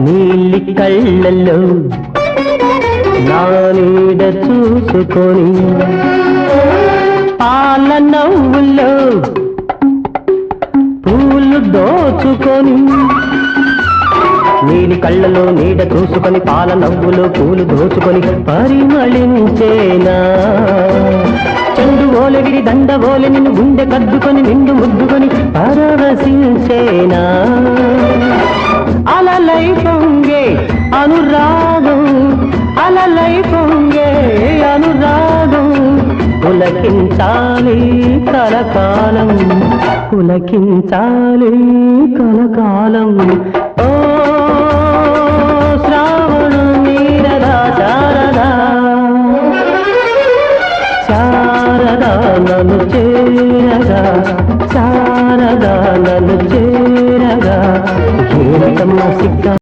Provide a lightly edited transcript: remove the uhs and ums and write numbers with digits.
నీలి కళ్ళల్లో నా నీడ చూసుకొని పాల నవ్వుల్లో పూలు దోచుకొని నీలి కళ్ళలో నీడ చూసుకొని పాల నవ్వులో పూలు దోచుకొని పరిమళించేనా చండు ఓలగిరి దండ ఓలె నిన్ను గుండె కద్దుకొని నిండు ముద్దుకొని పరవశించేనా అలలై పొంగే అనురాగం అలలై పొంగే అనురాగం పులకించాలి కలకాలం పులకించాలి కలకాలం ఓ శ్రావణ నీరదా శారదా శారదా నన్ను చేరగా శారదా నన్ను చేరగా ఏమిటమ్మా సిగ్గా